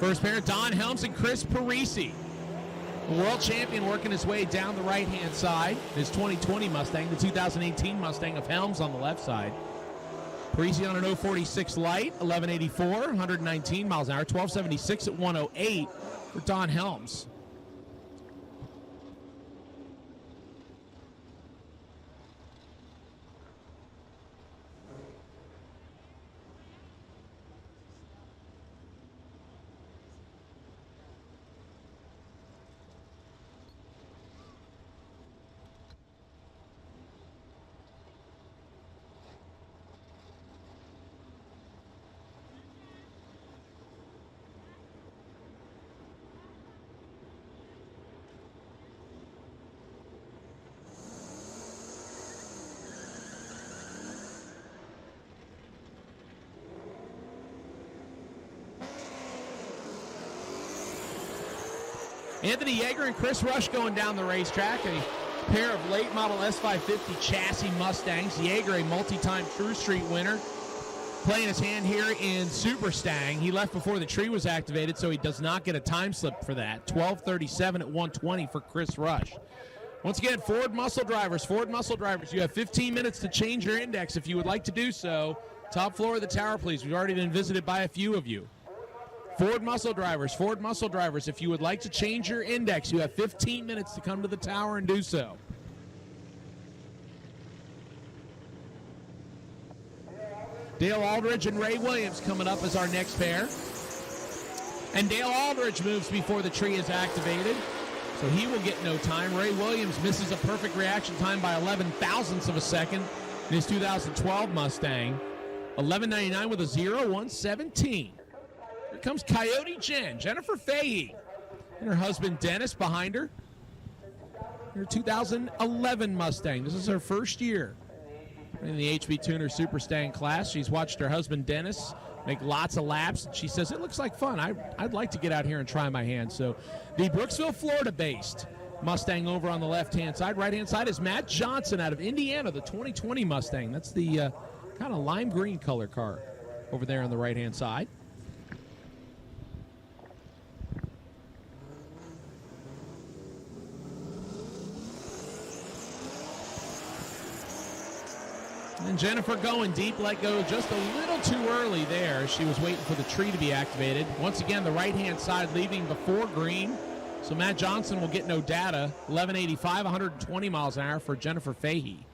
First pair, Don Helms and Chris Parisi. The world champion working his way down the right-hand side. His 2020 Mustang, the 2018 Mustang of Helms on the left side. Parisi on an 046 light, 1184, 119 miles an hour, 1276 at 108 for Don Helms. Anthony Yeager and Chris Rush going down the racetrack. A pair of late model S550 chassis Mustangs. Yeager, a multi-time True Street winner, playing his hand here in Super Stang. He left before the tree was activated, so he does not get a time slip for that. 12:37 at 120 for Chris Rush. Once again, Ford Muscle Drivers, you have 15 minutes to change your index if you would like to do so. Top floor of the tower, please. We've already been visited by a few of you. Ford Muscle Drivers, if you would like to change your index, you have 15 minutes to come to the tower and do so. Dale Aldridge and Ray Williams coming up as our next pair. And Dale Aldridge moves before the tree is activated, so he will get no time. Ray Williams misses a perfect reaction time by 11 thousandths of a second in his 2012 Mustang. 11.99 with a 0.117. Here comes Coyote Jen, Jennifer Fahey, and her husband Dennis behind her. Her 2011 Mustang. This is her first year in the HB Tuner Super Stang class. She's watched her husband Dennis make lots of laps, and she says, it looks like fun. I'd like to get out here and try my hand. So the Brooksville, Florida-based Mustang over on the left-hand side. Right-hand side is Matt Johnson out of Indiana, the 2020 Mustang. That's the kind of lime green color car over there on the right-hand side. And Jennifer going deep, let go just a little too early there. She was waiting for the tree to be activated. Once again, the right-hand side leaving before green. So Matt Johnson will get no data. 1185, 120 miles an hour for Jennifer Fahey.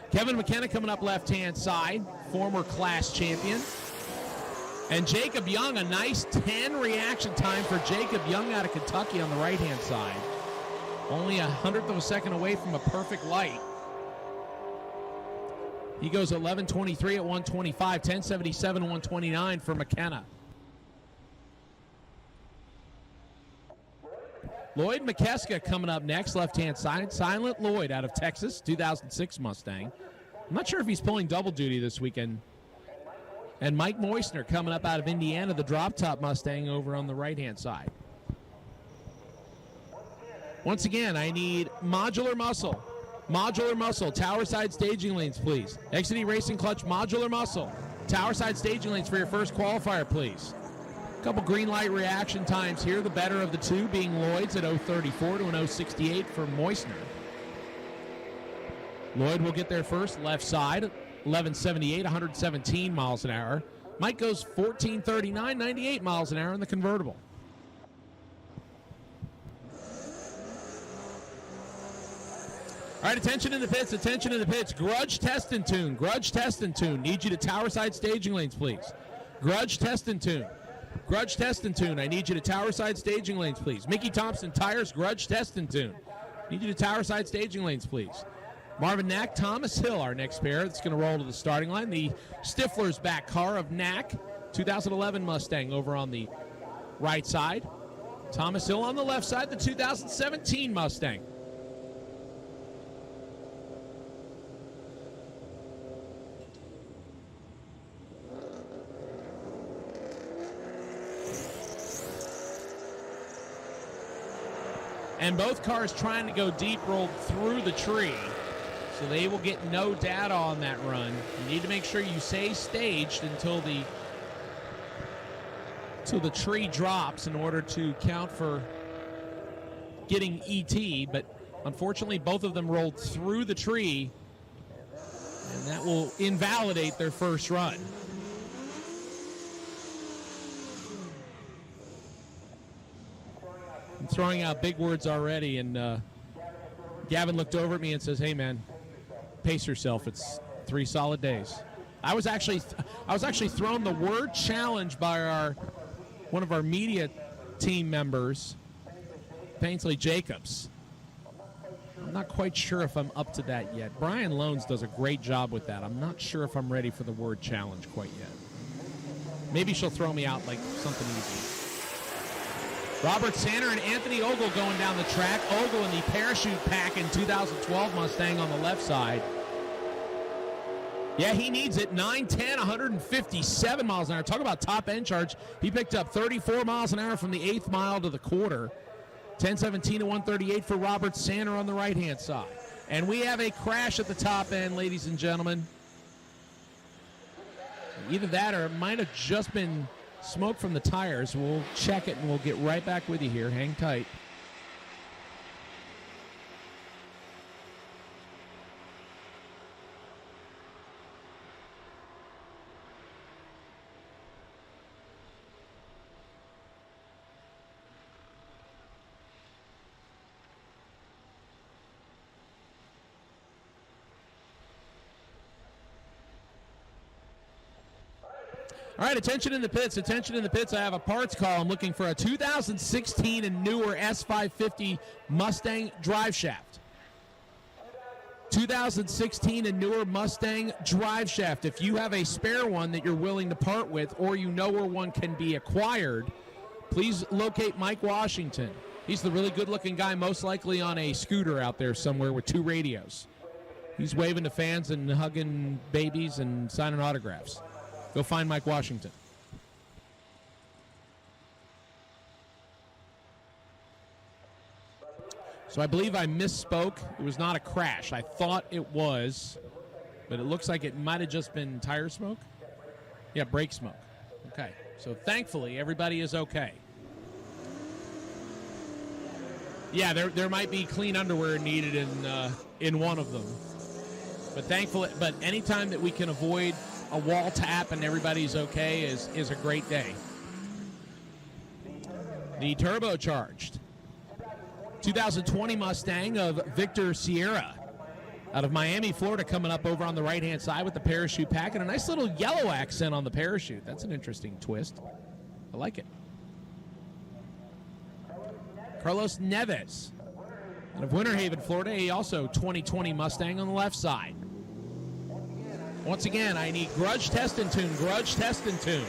Kevin McKenna coming up left-hand side, former class champion. And Jacob Young, a nice 10 reaction time for Jacob Young out of Kentucky on the right-hand side. Only 100th of a second away from a perfect light. He goes 11:23 at 125, 10:77, 129 for McKenna. Lloyd McKeska coming up next, left-hand side. Silent Lloyd out of Texas, 2006 Mustang. I'm not sure if he's pulling double duty this weekend. And Mike Moisner coming up out of Indiana, the drop-top Mustang over on the right-hand side. Once again, I need modular muscle. Modular muscle, tower side staging lanes, please. XD Racing Clutch, modular muscle. Tower side staging lanes for your first qualifier, please. A couple green light reaction times here. The better of the two being Lloyd's at 0:34 to an 0:68 for Moisner. Lloyd will get there first, left side, 11:78, 117 miles an hour. Mike goes 14:39, 98 miles an hour in the convertible. All right, attention in the pits, attention in the pits. Grudge test and tune, grudge test and tune. Need you to tower side staging lanes, please. Grudge test and tune. Grudge test and tune. I need you to tower side staging lanes, please. Mickey Thompson Tires, grudge test and tune. Need you to tower side staging lanes, please. Marvin Knack, Thomas Hill, our next pair. That's going to roll to the starting line. The Stifler's back car of Knack, 2011 Mustang over on the right side. Thomas Hill on the left side, the 2017 Mustang. And both cars trying to go deep rolled through the tree. So they will get no data on that run. You need to make sure you stay staged until the tree drops in order to count for getting ET. But unfortunately, both of them rolled through the tree, and that will invalidate their first run. I'm throwing out big words already, and Gavin looked over at me and says, "Hey, man, pace yourself. It's 3 solid days." I was actually thrown the word challenge by one of our media team members, Painsley Jacobs. I'm not quite sure if I'm up to that yet. Brian Loans does a great job with that. I'm not sure if I'm ready for the word challenge quite yet. Maybe she'll throw me out like something easy. Robert Sander and Anthony Ogle going down the track. Ogle in the parachute pack in 2012 Mustang on the left side. Yeah, he needs it. 910, 157 miles an hour. Talk about top-end charge. He picked up 34 miles an hour from the 8th mile to the quarter. 1017 to 138 for Robert Sander on the right-hand side. And we have a crash at the top end, ladies and gentlemen. Either that or it might have just been smoke from the tires. We'll check it and we'll get right back with you here. Hang tight. All right, attention in the pits. Attention in the pits. I have a parts call. I'm looking for a 2016 and newer S550 Mustang drive shaft. 2016 and newer Mustang drive shaft. If you have a spare one that you're willing to part with, or you know where one can be acquired, please locate Mike Washington. He's the really good-looking guy, most likely on a scooter out there somewhere with 2 radios. He's waving to fans and hugging babies and signing autographs. Go find Mike Washington. So I believe I misspoke. It was not a crash. I thought it was, but it looks like it might have just been tire smoke. Yeah, brake smoke. Okay. So thankfully, everybody is okay. Yeah, there might be clean underwear needed in one of them. But thankfully, anytime that we can avoid a wall tap and everybody's okay is a great day. The turbocharged 2020 Mustang of Victor Sierra out of Miami, Florida, coming up over on the right-hand side with the parachute pack and a nice little yellow accent on the parachute. That's an interesting twist. I like it. Carlos Neves out of Winter Haven, Florida, he also 2020 Mustang on the left side. Once again, I need grudge test and tune, grudge test and tune.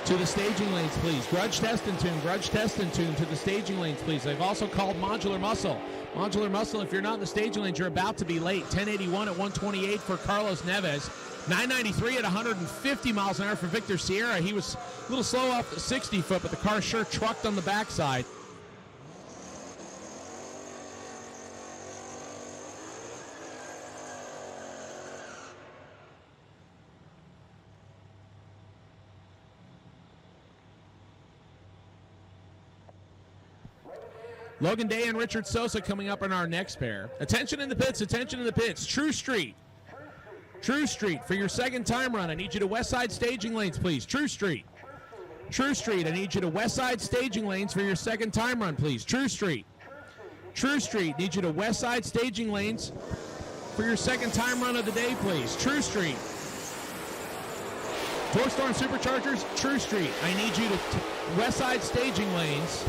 To the staging lanes, please. Grudge test and tune, grudge test and tune to the staging lanes, please. They've also called Modular Muscle. Modular Muscle, if you're not in the staging lanes, you're about to be late. 1081 at 128 for Carlos Neves. 993 at 150 miles an hour for Victor Sierra. He was a little slow off the 60-foot, but the car sure trucked on the backside. Logan Day and Richard Sosa coming up in our next pair. Attention in the pits, attention in the pits. True Street. True Street, for your second time run, I need you to west side staging lanes, please. True Street. True Street, I need you to west side staging lanes for your second time run, please. True Street. True Street, need you to west side staging lanes for your second time run of the day, please. True Street. Torque Storm Superchargers, True Street, I need you to west side staging lanes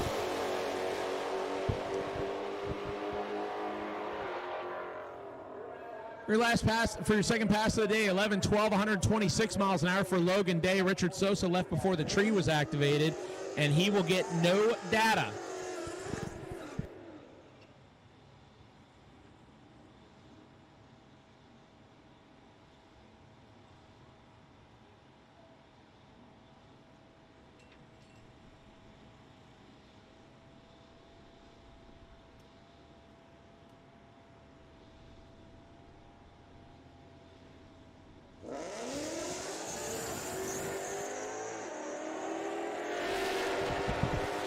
your last pass for your second pass of the day, 11-12, 126 miles an hour for Logan Day. Richard Sosa left before the tree was activated, and he will get no data.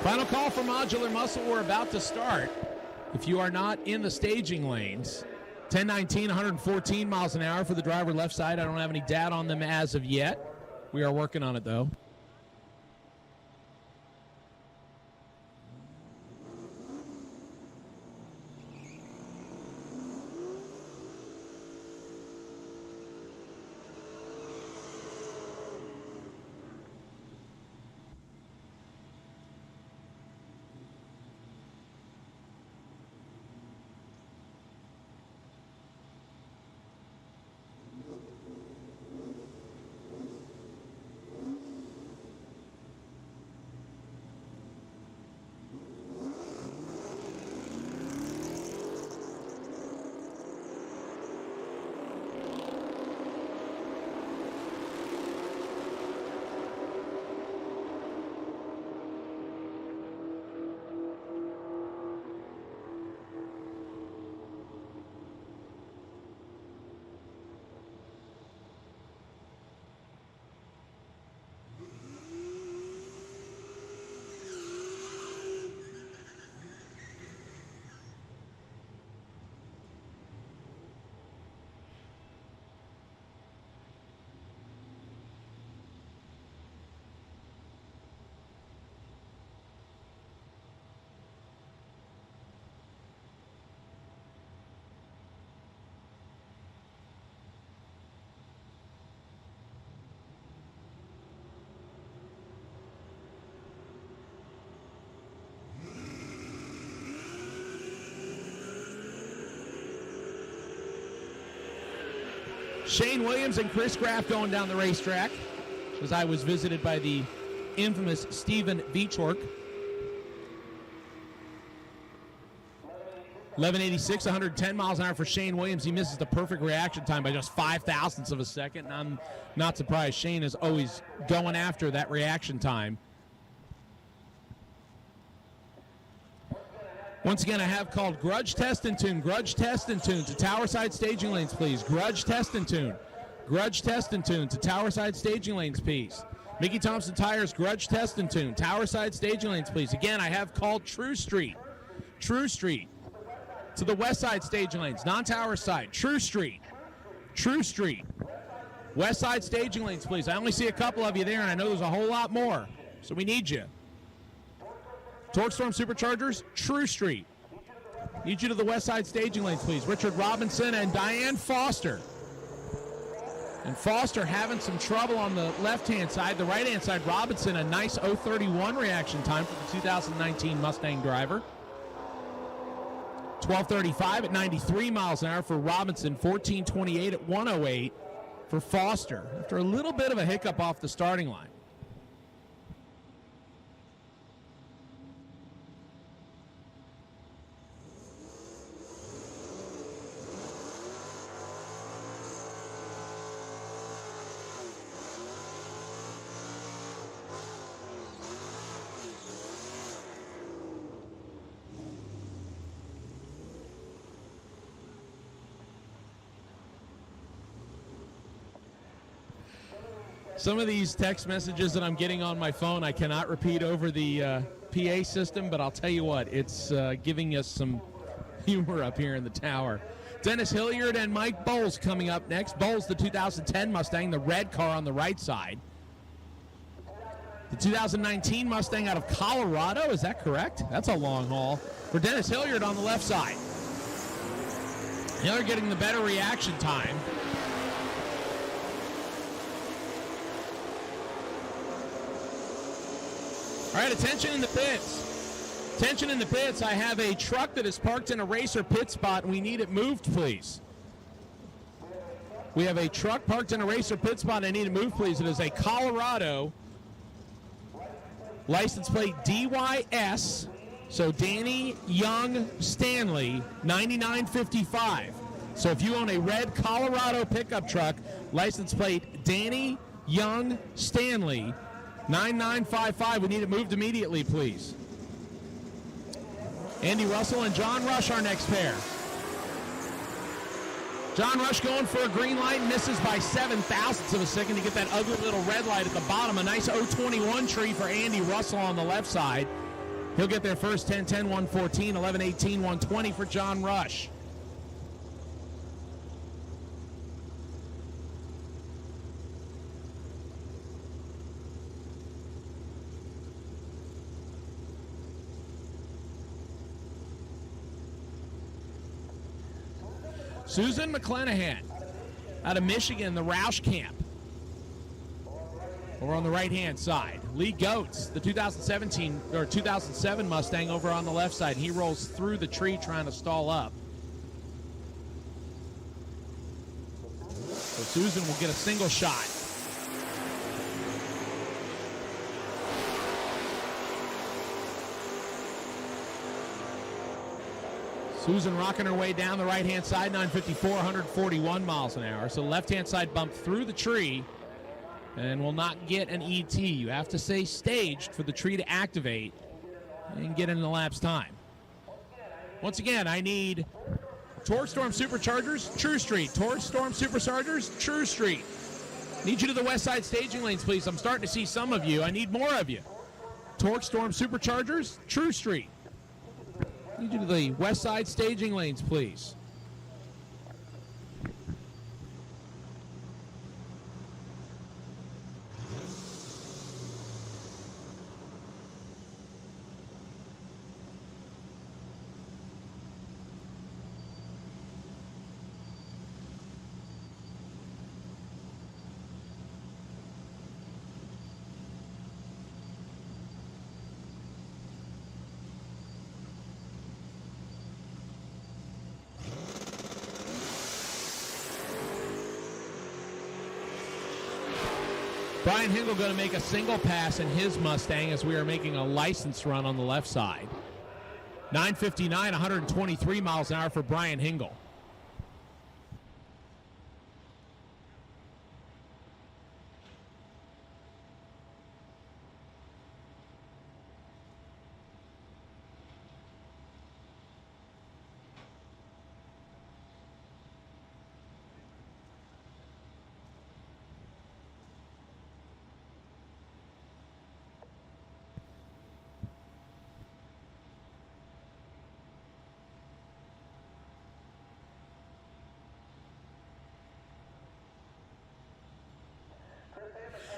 Final call for Modular Muscle. We're about to start. If you are not in the staging lanes, 1019, 114 miles an hour for the driver left side. I don't have any data on them as of yet. We are working on it, though. Shane Williams and Chris Graff going down the racetrack as I was visited by the infamous Stephen Beachwork. 1186, 110 miles an hour for Shane Williams. He misses the perfect reaction time by just 0.005 of a second, and I'm not surprised. Shane is always going after that reaction time. Once again, I have called Grudge Test and Tune. Grudge Test and Tune to Towerside staging lanes, please. Grudge Test and Tune. Grudge Test and Tune to Towerside staging lanes, please. Mickey Thompson Tires, Grudge Test and Tune. Towerside staging lanes, please. Again, I have called True Street. True Street to the West Side staging lanes, non-Tower side. True Street. True Street. West Side staging lanes, please. I only see a couple of you there, and I know there's a whole lot more, so we need you. Torque Storm Superchargers, True Street. Need you to the West Side staging lanes, please. Richard Robinson and Diane Foster. And Foster having some trouble on the left-hand side. The right-hand side, Robinson, a nice 0:31 reaction time for the 2019 Mustang driver. 12:35 at 93 miles an hour for Robinson. 14:28 at 108 for Foster. After a little bit of a hiccup off the starting line. Some of these text messages that I'm getting on my phone, I cannot repeat over the PA system, but I'll tell you what, it's giving us some humor up here in the tower. Dennis Hilliard and Mike Bowles coming up next. Bowles, the 2010 Mustang, the red car on the right side. The 2019 Mustang out of Colorado, is that correct? That's a long haul. For Dennis Hilliard on the left side. Hilliard getting the better reaction time. All right, attention in the pits. Attention in the pits. I have a truck that is parked in a racer pit spot, and we need it moved, please. We have a truck parked in a racer pit spot, and I need it moved, please. It is a Colorado license plate DYS, so Danny Young Stanley, 9955. So if you own a red Colorado pickup truck, license plate Danny Young Stanley, 9955. We need it moved immediately, please. Andy Russell and John Rush, our next pair. John Rush going for a green light, misses by 0.007 of a second to get that ugly little red light at the bottom. A nice 021 tree for Andy Russell on the left side. He'll get there first, 10-10, 114, 11-18, 120 for John Rush. Susan McClanahan out of Michigan, the Roush camp. Over on the right-hand side. Lee Goetz, the 2007 Mustang, over on the left side. He rolls through the tree trying to stall up. So Susan will get a single shot. Susan rocking her way down the right-hand side, 954, 141 miles an hour. So left-hand side bumped through the tree and will not get an ET. You have to stay staged for the tree to activate and get in the lapse time. Once again, I need Torque Storm Superchargers, True Street. Torque Storm Superchargers, True Street. Need you to the west side staging lanes, please. I'm starting to see some of you. I need more of you. Torque Storm Superchargers, True Street. Need you to the west side staging lanes, please. Brian Hingle going to make a single pass in his Mustang as we are making a license run on the left side. 959, 123 miles an hour for Brian Hingle.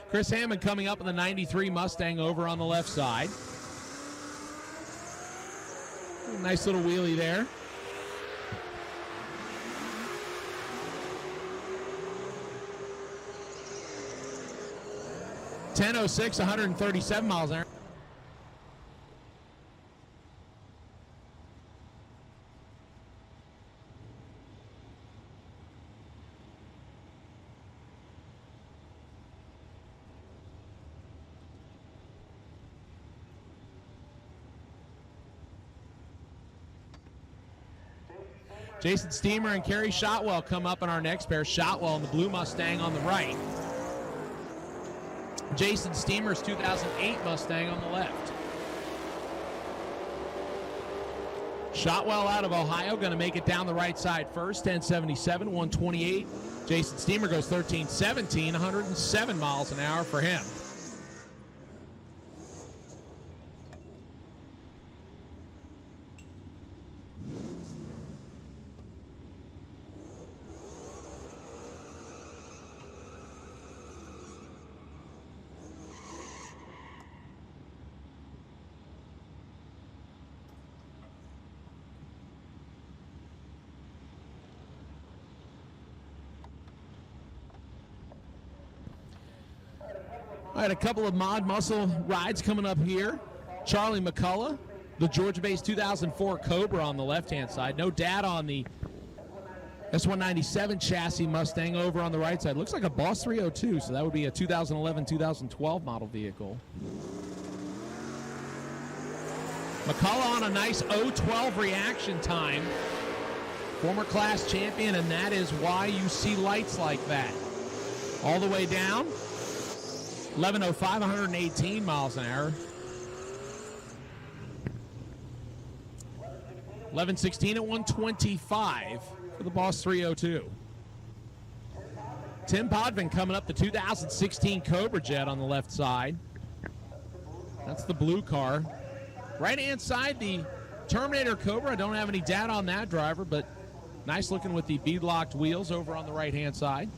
Chris Hammond coming up in the 93 Mustang over on the left side. Nice little wheelie there. .10.06, 137 miles an hour. Jason Steamer and Kerry Shotwell come up in our next pair. Shotwell in the blue Mustang on the right. Jason Steamer's 2008 Mustang on the left. Shotwell out of Ohio going to make it down the right side first. 1077, 128. Jason Steamer goes 1317, 107 miles an hour for him. All right, a couple of Mod Muscle rides coming up here. Charlie McCullough, the Georgia-based 2004 Cobra on the left-hand side. No data on the S197 chassis Mustang over on the right side. Looks like a Boss 302, so that would be a 2011-2012 model vehicle. McCullough on a nice 012 reaction time. Former class champion, and that is why you see lights like that. All the way down. 1105, 118 miles an hour. 1116 at 125 for the Boss 302. Tim Podvin coming up the 2016 Cobra Jet on the left side. That's the blue car. Right-hand side, the Terminator Cobra. I don't have any data on that driver, but nice looking with the bead-locked wheels over on the right-hand side.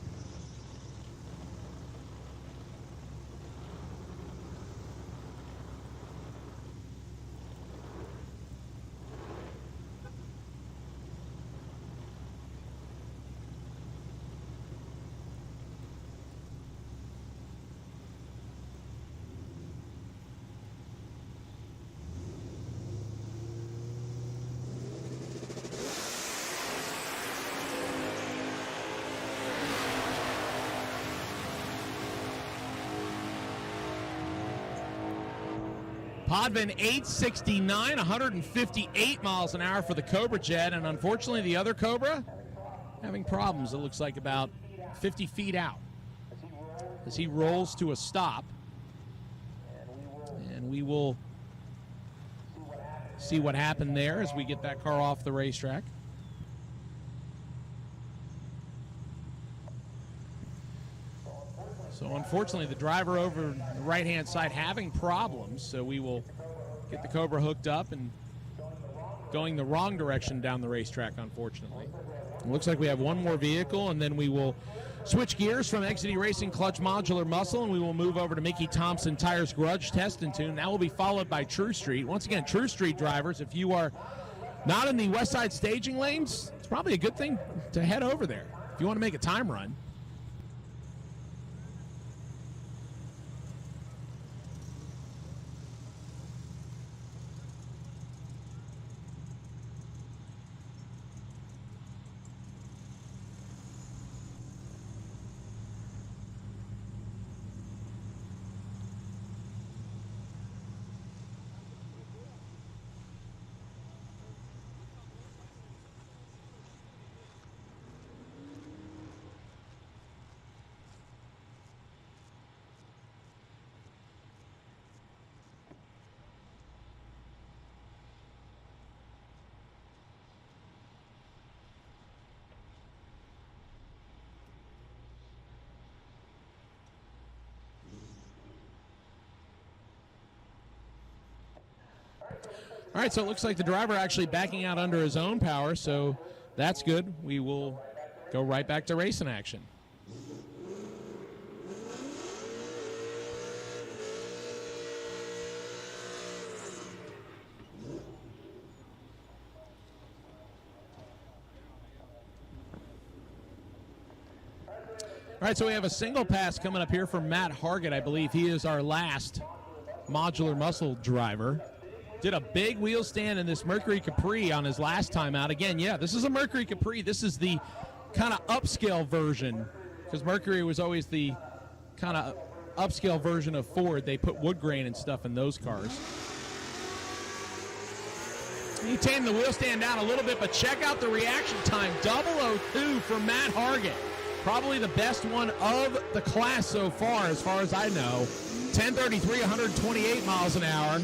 Podvin 869, 158 miles an hour for the Cobra Jet, and unfortunately the other Cobra having problems. It looks like about 50 feet out as he rolls to a stop, and we will see what happened there as we get that car off the racetrack. So unfortunately, the driver over the right-hand side having problems, so we will get the Cobra hooked up and going the wrong direction down the racetrack, unfortunately. It looks like we have one more vehicle, and then we will switch gears from XD Racing Clutch Modular Muscle, and we will move over to Mickey Thompson Tires Grudge Test and Tune. That will be followed by True Street. Once again, True Street drivers, if you are not in the West Side staging lanes, it's probably a good thing to head over there if you want to make a time run. All right, so it looks like the driver actually backing out under his own power, so that's good. We will go right back to racing action. All right, so we have a single pass coming up here from Matt Hargett. I believe he is our last modular muscle driver. Did a big wheel stand in this Mercury Capri on his last time out. Again, yeah, this is a Mercury Capri. This is the kind of upscale version, because Mercury was always the kind of upscale version of Ford. They put wood grain and stuff in those cars. He tamed the wheel stand down a little bit, but check out the reaction time. 002 from Matt Hargett. Probably the best one of the class so far as I know. 10:33, 128 miles an hour.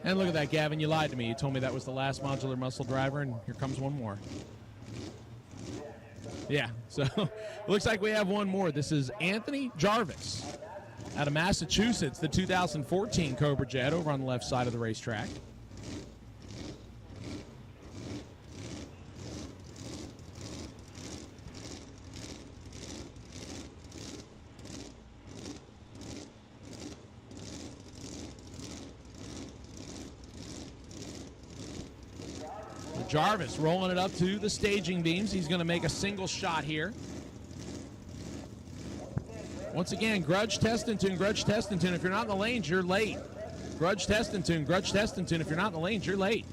And look at that, Gavin, you lied to me. You told me that was the last modular muscle driver, and here comes one more. Yeah, so it looks like we have one more. This is Anthony Jarvis out of Massachusetts, the 2014 Cobra Jet over on the left side of the racetrack. Jarvis rolling it up to the staging beams. He's going to make a single shot here. Once again, grudge test and tune, grudge test and tune. If you're not in the lanes, you're late. Grudge test and tune, grudge test and tune. If you're not in the lanes, you're late.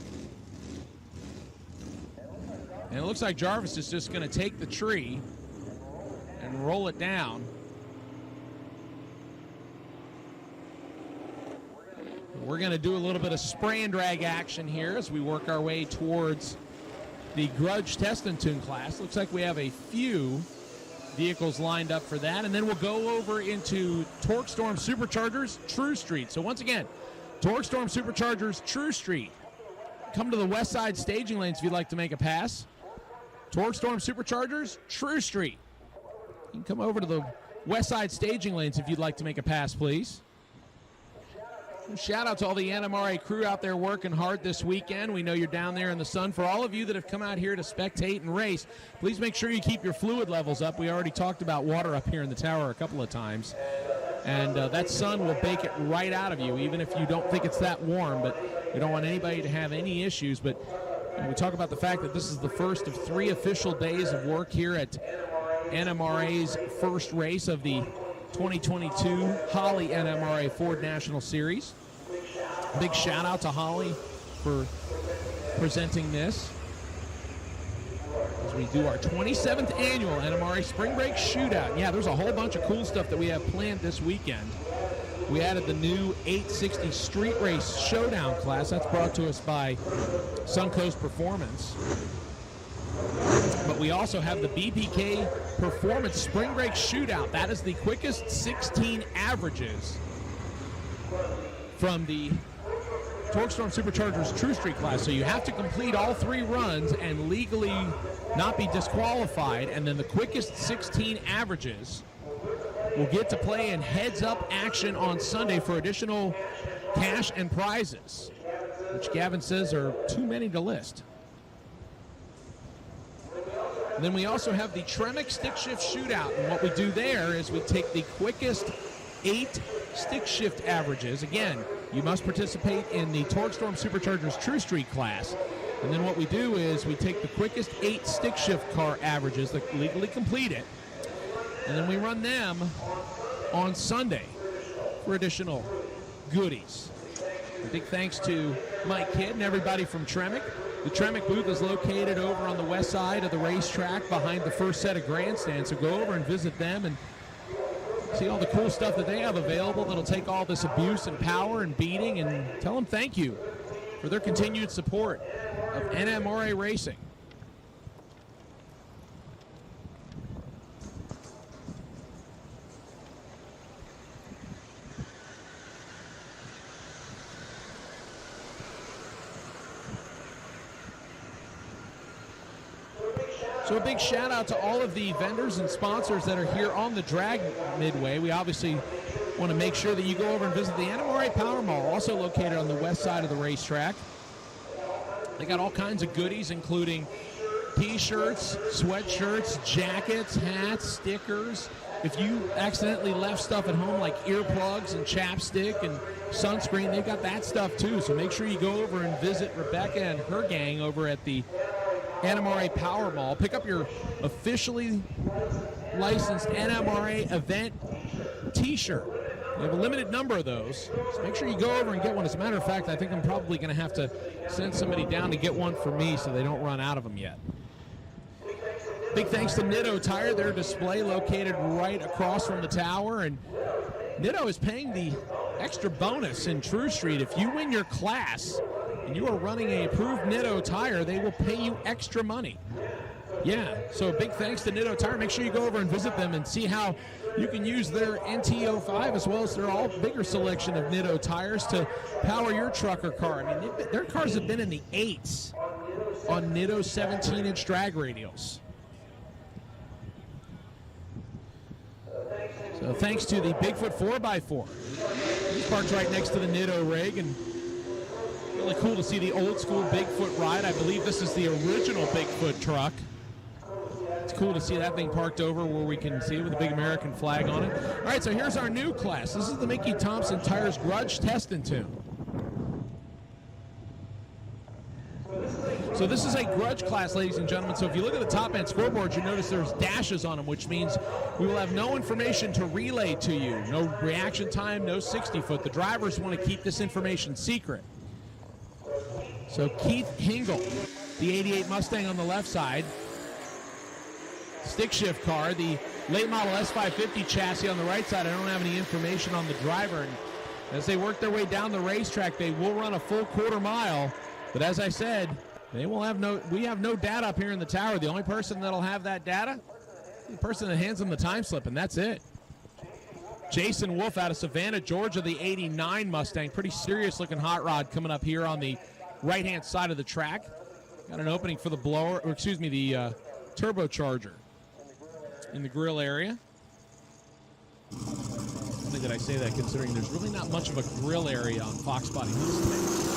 And it looks like Jarvis is just going to take the tree and roll it down. We're going to do a little bit of spray and drag action here as we work our way towards the grudge test and tune class. Looks like we have a few vehicles lined up for that, and then we'll go over into Torque Storm Superchargers True Street. So once again, Torque Storm Superchargers True Street. Come to the west side staging lanes if you'd like to make a pass. Torque Storm Superchargers True Street. You can come over to the west side staging lanes if you'd like to make a pass, please. Shout out to all the NMRA crew out there working hard this weekend. We know you're down there in the sun. For all of you that have come out here to spectate and race, please make sure you keep your fluid levels up. We already talked about water up here in the tower a couple of times. And that sun will bake it right out of you, even if you don't think it's that warm. But we don't want anybody to have any issues. But we talk about the fact that this is the first of 3 official days of work here at NMRA's first race of the 2022 Holly NMRA Ford National Series. Big shout out to Holly for presenting this as we do our 27th annual NMRA Spring Break Shootout. Yeah, there's a whole bunch of cool stuff that we have planned this weekend. We added the new 860 Street Race Showdown class. That's brought to us by Suncoast Performance. But we also have the BPK Performance Spring Break Shootout. That is the quickest 16 averages from the Torque-Storm Superchargers True Street class. So you have to complete all 3 runs and legally not be disqualified. And then the quickest 16 averages will get to play in heads-up action on Sunday for additional cash and prizes, which Gavin says are too many to list. And then we also have the Tremec Stick Shift Shootout. And what we do there is we take the quickest 8 stick shift averages. Again, you must participate in the Torque-Storm Superchargers True Street class. And then what we do is we take the quickest 8 stick shift car averages that legally complete it. And then we run them on Sunday for additional goodies. A big thanks to Mike Kidd and everybody from Tremec. The Tremec booth is located over on the west side of the racetrack behind the first set of grandstands. So go over and visit them and see all the cool stuff that they have available that'll take all this abuse and power and beating, and tell them thank you for their continued support of NMRA racing. So a big shout out to all of the vendors and sponsors that are here on the drag midway. We obviously want to make sure that you go over and visit the NMRA Power Mall, also located on the west side of the racetrack. They got all kinds of goodies, including t-shirts, sweatshirts, jackets, hats, stickers. If you accidentally left stuff at home like earplugs and chapstick and sunscreen, they've got that stuff too. So make sure you go over and visit Rebecca and her gang over at the NMRA Power Mall. Pick up your officially licensed NMRA event t-shirt. We have a limited number of those, so make sure you go over and get one. As a matter of fact, I think I'm probably going to have to send somebody down to get one for me so they don't run out of them yet. Big thanks to Nitto Tire, their display located right across from the tower. And Nitto is paying the extra bonus in True Street. If you win your class and you are running a approved Nitto Tire, they will pay you extra money. Yeah, so big thanks to Nitto Tire. Make sure you go over and visit them and see how you can use their NT05 as well as their all bigger selection of Nitto tires to power your truck or car. I mean, their cars have been in the 8s on Nitto 17-inch drag radials. So thanks to the Bigfoot 4x4. He's parked right next to the Nitto rig, and really cool to see the old school Bigfoot ride. I believe this is the original Bigfoot truck. It's cool to see that thing parked over where we can see it with a big American flag on it. All right, so here's our new class. This is the Mickey Thompson Tires Grudge Test and Tune. So this is a grudge class, ladies and gentlemen. So if you look at the top end scoreboard, you notice there's dashes on them, which means we will have no information to relay to you. No reaction time, no 60-foot. The drivers want to keep this information secret. So Keith Hingle, the 88 Mustang on the left side. Stick shift car, the late model S550 chassis on the right side. I don't have any information on the driver. And as they work their way down the racetrack, they will run a full quarter mile. But as I said, we have no data up here in the tower. The only person that'll have that data is the person that hands them the time slip, and that's it. Jason Wolf out of Savannah, Georgia, the 89 Mustang. Pretty serious looking hot rod coming up here on the right-hand side of the track. Got an opening for the blower, or excuse me, the turbocharger in the grill area. And funny that I say that, considering there's really not much of a grill area on Fox Body Mustang.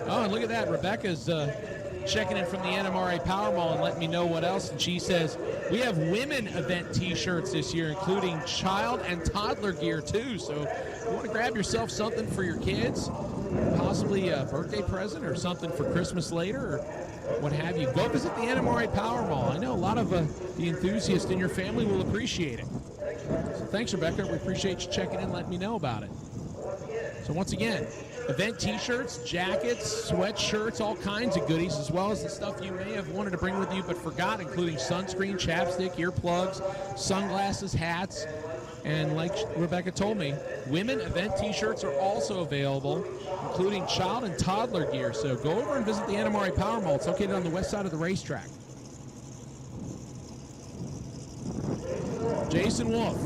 Oh, and look at that. Rebecca's checking in from the NMRA Power Mall and letting me know what else. And she says, we have women event T-shirts this year, including child and toddler gear, too. So if you want to grab yourself something for your kids, possibly a birthday present or something for Christmas later or what have you, go visit the NMRA Power Mall. I know a lot of the enthusiasts in your family will appreciate it. So thanks, Rebecca. We appreciate you checking in and letting me know about it. So once again, event T-shirts, jackets, sweatshirts, all kinds of goodies, as well as the stuff you may have wanted to bring with you but forgot, including sunscreen, chapstick, earplugs, sunglasses, hats, and like Rebecca told me, women event T-shirts are also available, including child and toddler gear. So go over and visit the NMRA Power Mall. It's located on the west side of the racetrack. Jason Wolf,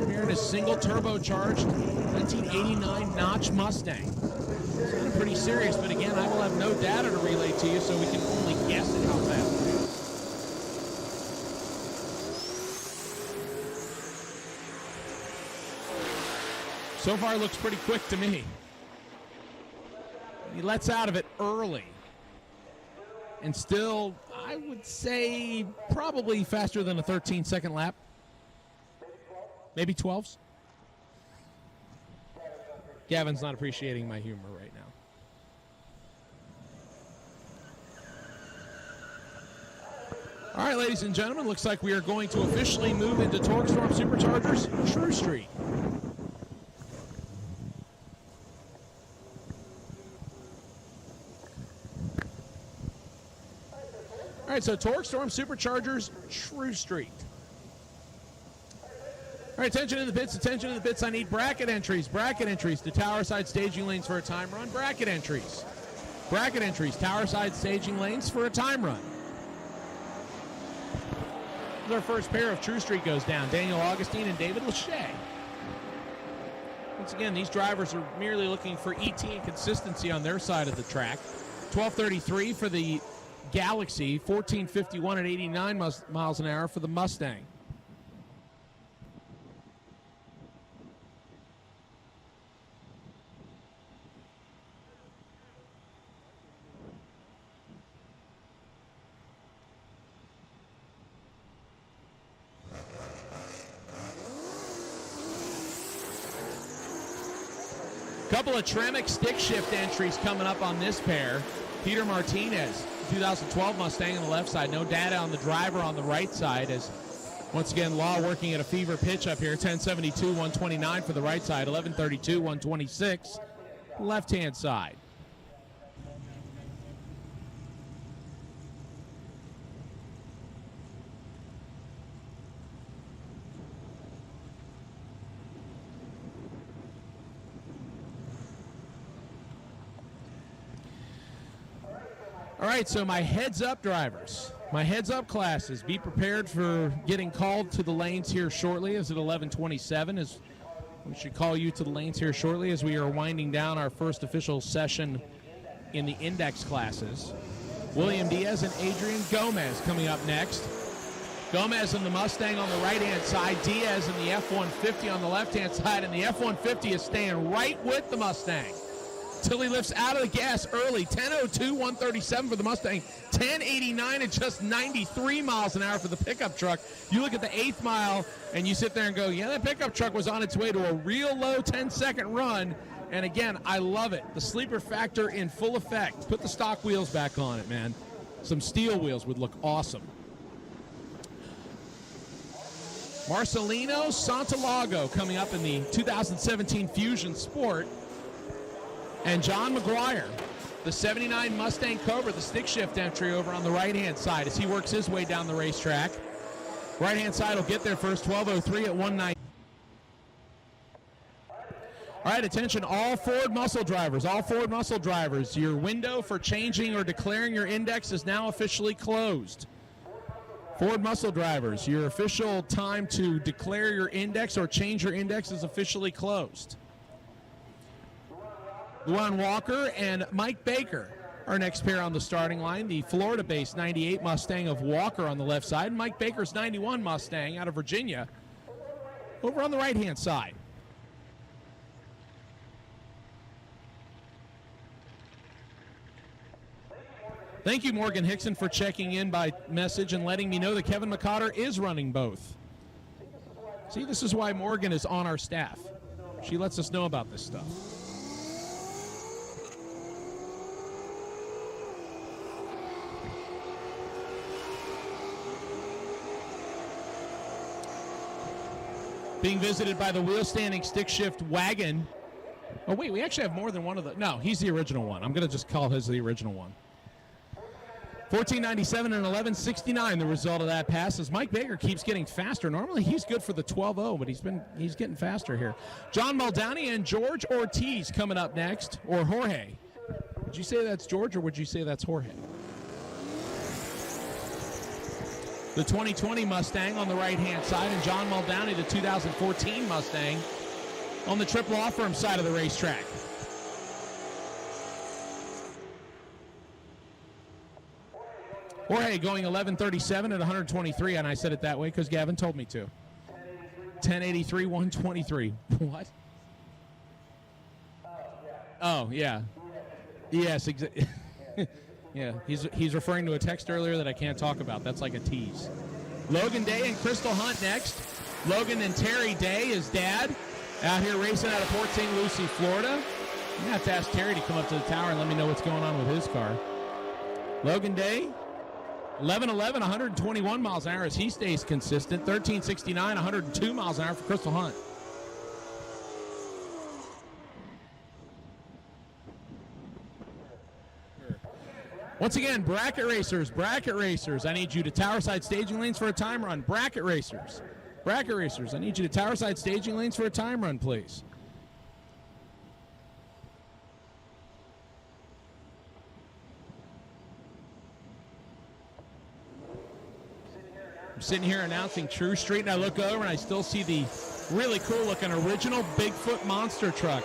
here in a single turbocharged 1989 Notch Mustang. It's kind of pretty serious, but again, I will have no data to relay to you, so we can only guess at how fast. So far, looks pretty quick to me. He lets out of it early. And still, I would say, probably faster than a 13-second lap. Maybe 12s. Gavin's not appreciating my humor right now. All right, ladies and gentlemen, looks like we are going to officially move into Torque Storm Superchargers True Street. All right, so Torque Storm Superchargers True Street. All right, attention in the pits, attention in the pits. I need bracket entries to tower side staging lanes for a time run. Bracket entries, tower side staging lanes for a time run. Our first pair of True Street goes down. Daniel Augustine and David Lachey. Once again, these drivers are merely looking for ET and consistency on their side of the track. 12:33 for the Galaxy, 14:51 at 89 miles an hour for the Mustang. Couple of Tremec stick shift entries coming up on this pair. Peter Martinez, 2012 Mustang on the left side. No data on the driver on the right side, as once again Law working at a fever pitch up here. 1072, 129 for the right side. 1132, 126 left-hand side. All right, so my heads-up drivers, my heads-up classes, be prepared for getting called to the lanes here shortly, as at 11:27, as we should call you to the lanes here shortly as we are winding down our first official session in the index classes. William Diaz and Adrian Gomez coming up next. Gomez in the Mustang on the right-hand side, Diaz in the F-150 on the left-hand side, and the F-150 is staying right with the Mustang till he lifts out of the gas early. 10:02, 137 for the Mustang. 10:89 at just 93 miles an hour for the pickup truck. You look at the 8th mile and you sit there and go, yeah, that pickup truck was on its way to a real low 10-second run. And again, I love it. The sleeper factor in full effect. Put the stock wheels back on it, man. Some steel wheels would look awesome. Marcelino Santalago coming up in the 2017 Fusion Sport. And John McGuire, the 79 Mustang Cobra, the stick shift entry over on the right-hand side as he works his way down the racetrack. Right-hand side will get there first, 12:03 at 190. All right, attention, all Ford muscle drivers. Your window for changing or declaring your index is now officially closed. Ford Muscle Drivers, your official time to declare your index or change your index is officially closed. Luan Walker and Mike Baker, our next pair on the starting line. The Florida-based 98 Mustang of Walker on the left side. Mike Baker's 91 Mustang out of Virginia over on the right-hand side. Thank you, Morgan Hickson, for checking in by message and letting me know that Kevin Mccullough is running both. See, this is why Morgan is on our staff. She lets us know about this stuff. Being visited by the wheel standing stick shift wagon. Oh, wait, we actually have more than one of the. No, he's the original one. I'm going to just call his the original one. 1497 and 1169, the result of that pass as Mike Baker keeps getting faster. Normally he's good for the 12-0, but he's getting faster here. John Muldowney and George Ortiz coming up next, or Jorge. Would you say that's George or would you say that's Jorge? The 2020 Mustang on the right-hand side, and John Muldowney, the 2014 Mustang, on the Triple Law Firm side of the racetrack. Jorge going 11:37 at 123, and I said it that way because Gavin told me to. 10:83, 123. What? Oh, yeah. Yes, exactly. Yeah, he's referring to a text earlier that I can't talk about. That's like a tease. Logan Day and Crystal Hunt next. Logan and Terry Day, his dad, out here racing out of Port St. Lucie, Florida. I'm going to have to ask Terry to come up to the tower and let me know what's going on with his car. Logan Day, 11:11, 121 miles an hour as he stays consistent. 13:69, 102 miles an hour for Crystal Hunt. Once again, bracket racers. I need you to tower side staging lanes for a time run. Bracket racers. I need you to tower side staging lanes for a time run, please. I'm sitting here announcing True Street, and I look over and I still see the really cool looking original Bigfoot monster truck.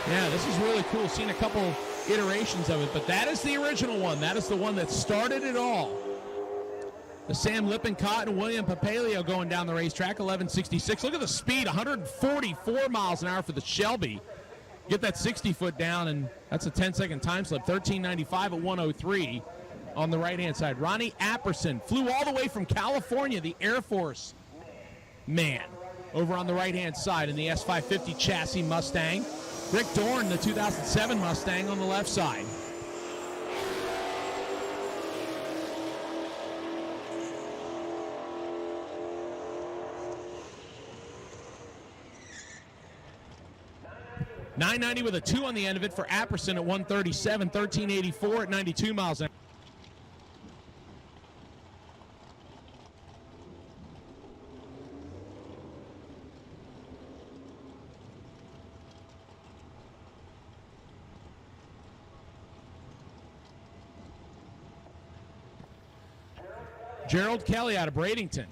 Yeah, this is really cool. Seen a couple iterations of it, but that is the original one. That is the one that started it all. The Sam Lippincott and William Papaleo going down the racetrack, 11:66. Look at the speed, 144 miles an hour for the Shelby. Get that 60-foot down, and that's a 10-second time slip. 13:95 at 103 on the right-hand side. Ronnie Apperson flew all the way from California, the Air Force man, over on the right-hand side in the S550 chassis Mustang. Rick Dorn, the 2007 Mustang, on the left side. .990 with a 2 on the end of it for Apperson at 137, 1384 at 92 miles an hour. Gerald Kelly out of Bradenton.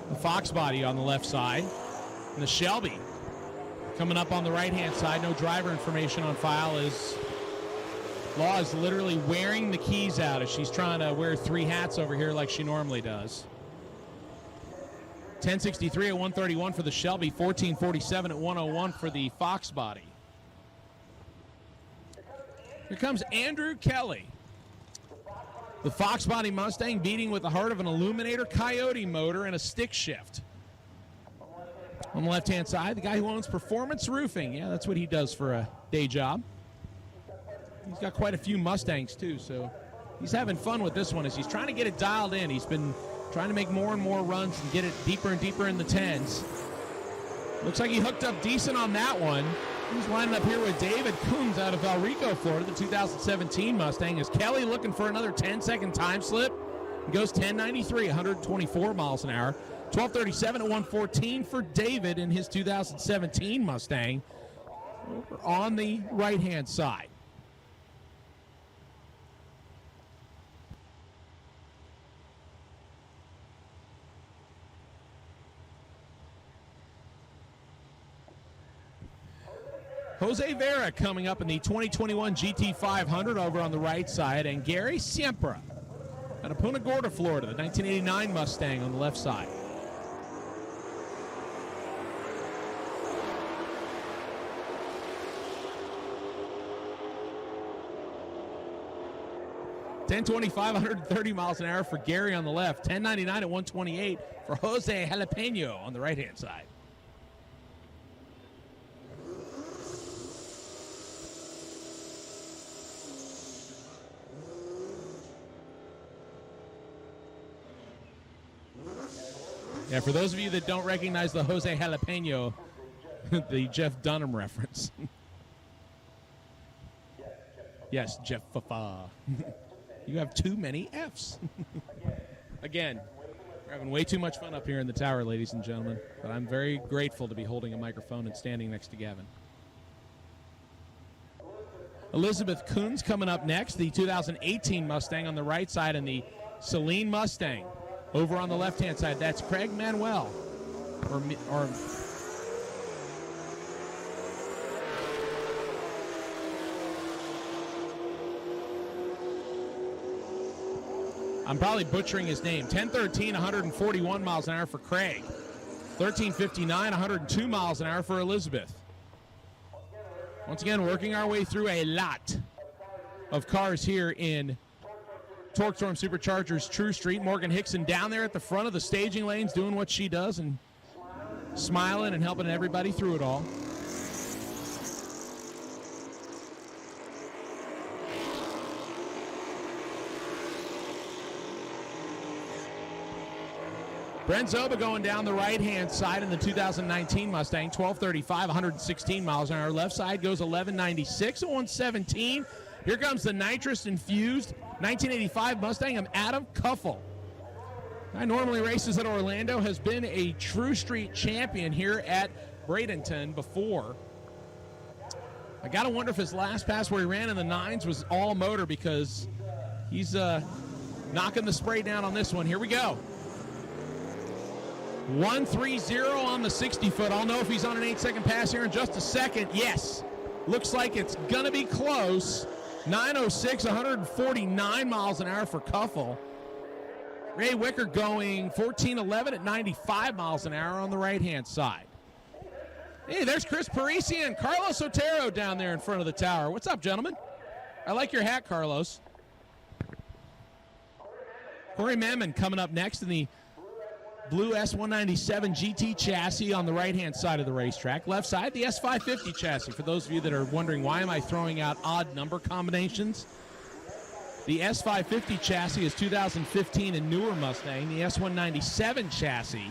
The Fox body on the left side. And the Shelby coming up on the right-hand side. No driver information on file as Law is literally wearing the keys out as she's trying to wear 3 hats over here like she normally does. 10:63 at 131 for the Shelby. 14:47 at 101 for the Fox body. Here comes Andrew Kelly. The Fox body Mustang beating with the heart of an Illuminator Coyote motor and a stick shift. On the left-hand side, the guy who owns Performance Roofing. Yeah, that's what he does for a day job. He's got quite a few Mustangs, too, so he's having fun with this one as he's trying to get it dialed in. He's been trying to make more and more runs and get it deeper and deeper in the 10s. Looks like he hooked up decent on that one. He's lining up here with David Coombs out of Valrico, Florida, the 2017 Mustang. Is Kelly looking for another 10-second time slip? He goes 10:93, 124 miles an hour. 12:37 at 114 for David in his 2017 Mustang over on the right-hand side. Jose Vera coming up in the 2021 GT500 over on the right side, and Gary Siempra out of Punta Gorda, Florida, the 1989 Mustang on the left side. $10.25, 130 miles an hour for Gary on the left. $10.99 at 128 for Jose Jalapeno on the right-hand side. Yeah, for those of you that don't recognize the Jose Jalapeno, the Jeff Dunham reference. Yes, Jeff Fafa. You have too many Fs. Again, we're having way too much fun up here in the tower, ladies and gentlemen. But I'm very grateful to be holding a microphone and standing next to Gavin. Elizabeth Coons coming up next, the 2018 Mustang on the right side, and the Celine Mustang over on the left-hand side. That's Craig Manuel. I'm probably butchering his name. 10:13, 141 miles an hour for Craig. 13:59, 102 miles an hour for Elizabeth. Once again, working our way through a lot of cars here in Torque Storm Superchargers True Street. Morgan Hickson down there at the front of the staging lanes doing what she does and smiling and helping everybody through it all. Brent Zoba going down the right-hand side in the 2019 Mustang, 12:35, 116 miles an hour. Left side goes 11:96 at 117. Here comes the nitrous-infused 1985 Mustang of Adam Kuffel. Guy normally races at Orlando, has been a True Street champion here at Bradenton before. I got to wonder if his last pass where he ran in the 9s was all motor, because he's knocking the spray down on this one. Here we go. 130 on the 60-foot. I'll know if he's on an 8-second pass here in just a second. Yes. Looks like it's going to be close. 906, 149 miles an hour for Kuffel. Ray Wicker going 14:11 at 95 miles an hour on the right-hand side. Hey, there's Chris Parisi and Carlos Otero down there in front of the tower. What's up, gentlemen? I like your hat, Carlos. Corey Mammon coming up next in the blue S197 GT chassis on the right-hand side of the racetrack. Left side, the S550 chassis. For those of you that are wondering, why am I throwing out odd number combinations? The S550 chassis is 2015 and newer Mustang. The S197 chassis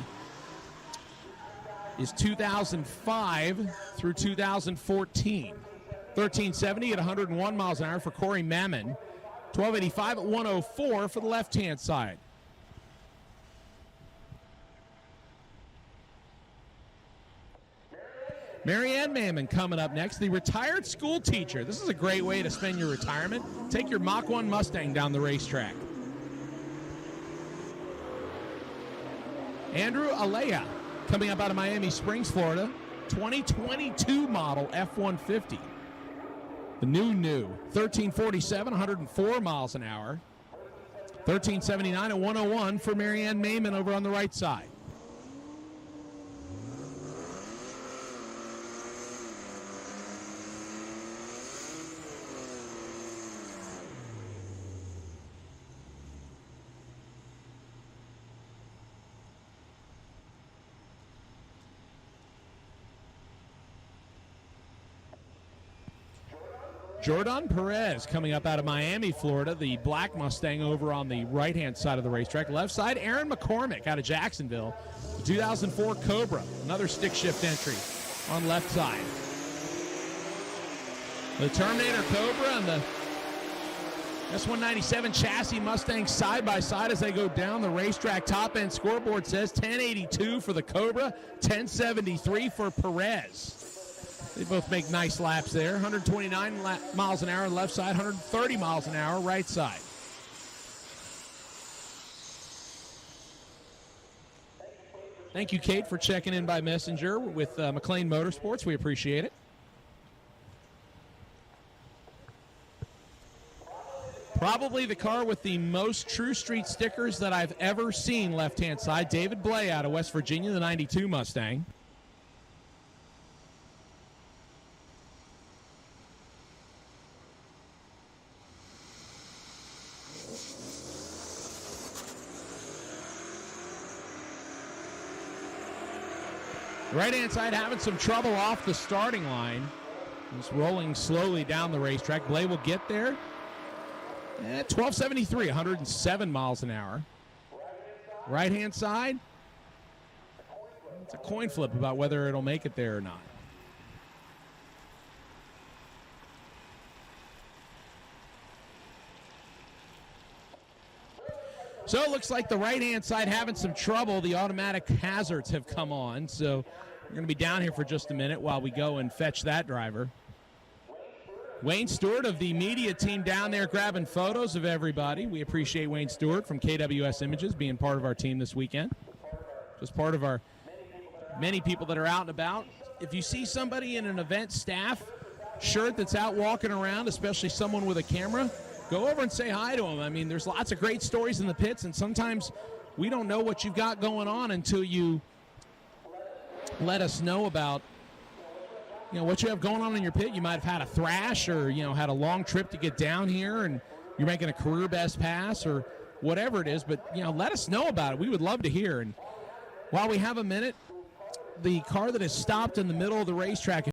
is 2005 through 2014. 1370 at 101 miles an hour for Corey Mammon. 1285 at 104 for the left-hand side. Marianne Mammon coming up next, the retired school teacher. This is a great way to spend your retirement. Take your Mach 1 Mustang down the racetrack. Andrew Alea coming up out of Miami Springs, Florida. 2022 model F-150. The new. 1347, 104 miles an hour. 1379 at 101 for Marianne Mammon over on the right side. Jordan Perez coming up out of Miami, Florida, the black Mustang over on the right-hand side of the racetrack. Left side, Aaron McCormick out of Jacksonville, the 2004 Cobra, another stick shift entry on left side. The Terminator Cobra and the S197 chassis Mustang side by side as they go down the racetrack. Top end scoreboard says 1082 for the Cobra, 1073 for Perez. They both make nice laps there. 129 miles an hour on the left side, 130 miles an hour right side. Thank you, Kate, for checking in by messenger with McLean Motorsports. We appreciate it. Probably the car with the most True Street stickers that I've ever seen left-hand side. David Blay out of West Virginia, the 92 Mustang. Right-hand side having some trouble off the starting line. He's rolling slowly down the racetrack. Blay will get there at 1273, 107 miles an hour. Right-hand side, it's a coin flip about whether it'll make it there or not. So it looks like the right-hand side having some trouble. The automatic hazards have come on, so we're going to be down here for just a minute while we go and fetch that driver. Wayne Stewart of the media team down there grabbing photos of everybody. We appreciate Wayne Stewart from KWS Images being part of our team this weekend. Just part of our many people that are out and about. If you see somebody in an event staff shirt that's out walking around, especially someone with a camera, go over and say hi to them. I mean, there's lots of great stories in the pits, and sometimes we don't know what you've got going on until you let us know about, you know, what you have going on in your pit. You might have had a thrash, or, you know, had a long trip to get down here and you're making a career best pass or whatever it is, but, you know, let us know about it. We would love to hear. And while we have a minute, the car that is stopped in the middle of the racetrack